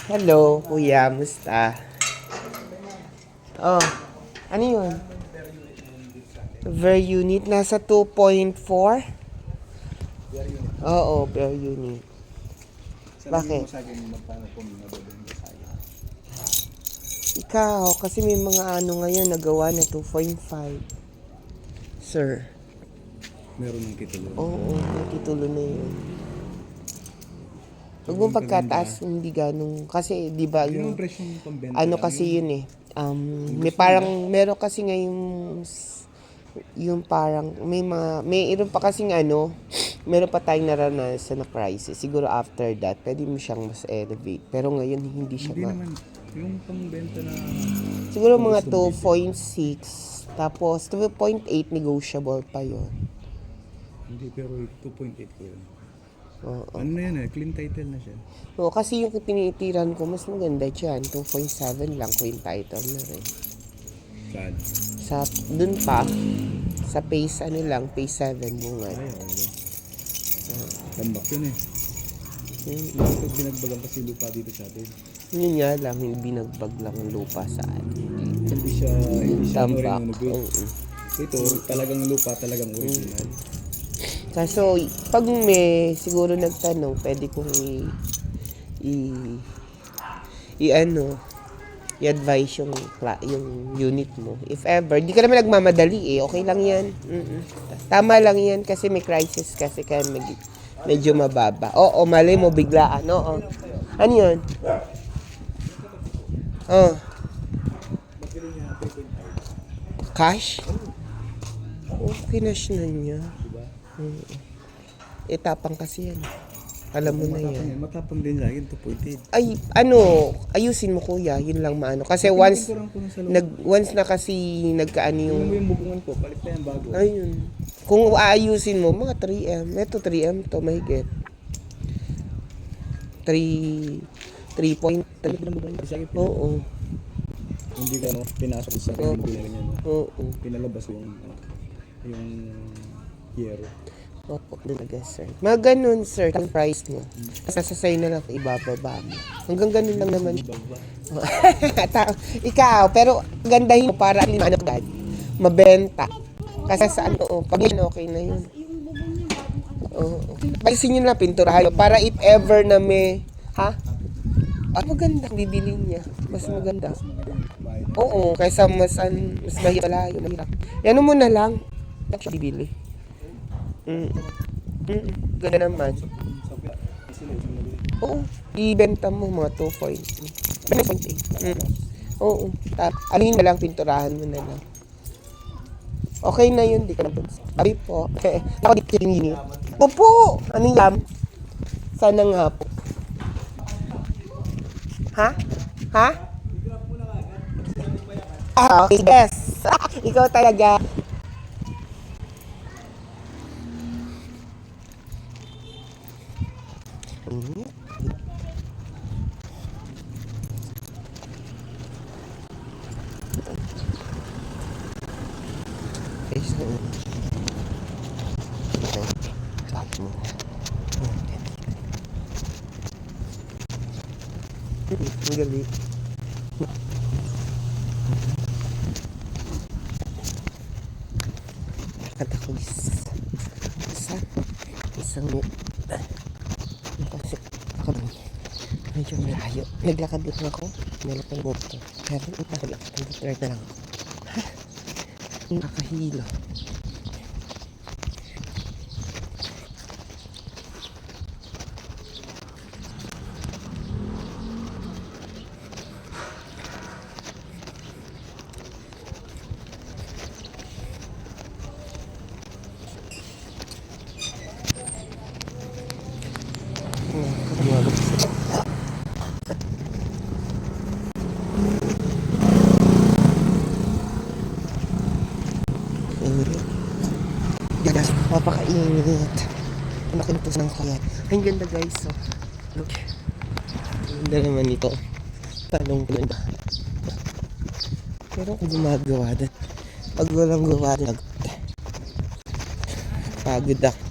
Hello, kuya. Musta? Oh, ano yun? Per unit. Nasa 2.4? Oo, per unit. Bakit? Ikaw, kasi may mga ano ngayon nagawa na 2.5. Sir. Meron ng titulo. Oo, may titulo na yun. Huwag mong Sobrang pagkataas, hindi ganun. Kasi, di ba, Hindi naman yung, presyong pambenta ano lang kasi yun. yun eh. May parang, meron kasi ngayong, yung parang, may iron pa kasing ano, meron pa tayong naranasan na crisis. Siguro after that, pwede mo siyang mas elevate. Pero ngayon, hindi siya Hindi naman. Yung pangbenta na siguro kung mga gustong bibili. 2.6, tapos 2.8 negotiable pa yon. Hindi, pero 2.8 ko yun. Oo. Ano na yun eh, clean title na siya. Oo, kasi yung tinitiran ko, mas maganda dyan. 2.7 lang, clean title na rin. Saan? Sa, dun pa, sa phase, ano lang, phase 7 bungad. Ay, okay. Tambak yun eh. Hmm. Bakit binagbagan kasi lupa dito sa atin? Yun nga lang, hindi binagbag lang ang lupa sa atin. Hindi siya ano Tambak. renovate. Oo. Ito, talagang lupa, talagang original. Kaso, pag may siguro nagtanong, pwede kong i, ano, i-advise yung unit mo. If ever, di ka naman nagmamadali eh. Okay lang yan. Tama lang yan kasi may crisis kasi kaya medyo mababa. Oo, mali mo biglaan. Oo. Ano yun? Oh, cash? Okay na siya na niya. Diba? Itapang kasi yan. Alam mo na yan. Matapang din lang yun, 2.8. Ay, ano, ayusin mo kuya, yun lang maano. Kasi once, Pinipinturan ko na sa loob. once na kasi nagkaano yung, Tingnan mo yung bubungan ko, palit na yan bago. ayun. Kung aayusin mo, mga 3M. Ito 3M to, mahigit. 3.3. Oo. Hindi ka pinasok sa Oo. pinag niya. Oo. Pinalabas yung yero. Opo, talaga sir. Mga ganun sir, ang price mo. Kasi sa'yo na lang ibababa mo. Hanggang ganun lang naman. Ikaw, pero gandahin mo para ano agad. Mabenta. Kasi sa ano, pag yun okay na yun. Oo. Palisin nyo na pinturahan para if ever na may, ha? Maganda ang bibili niya. Mas maganda. Oo, kaysa mas mahirap. Yan mo na lang. Yan siya bibili. Ganda naman. Oo, ibenta mo mga 2.2. 2.8. Oo. Alin na lang, pinturahan mo na lang. Okay na yun, di ka na po. Sabi po, ako dito yung unit. Opo! Ano yan? Sana nga po. Ha? Ha? Okay, yes. Ikaw talaga. Okay, so. Okay. Sabi mo. Ang galing. Lakad ako isang kasi ako lang medyo malayo. Naglakad dito ako. Nalakad mo ito. Pero naglakad dito na lang ako. Nakakahilo. Gagas, papakainit. Nakintos ng kaya. Ang ganda guys. So, look. Ang ganda naman ito. Tanong ko na. Pero kung gumagawa doon, pag walang gawa doon, pagod ako.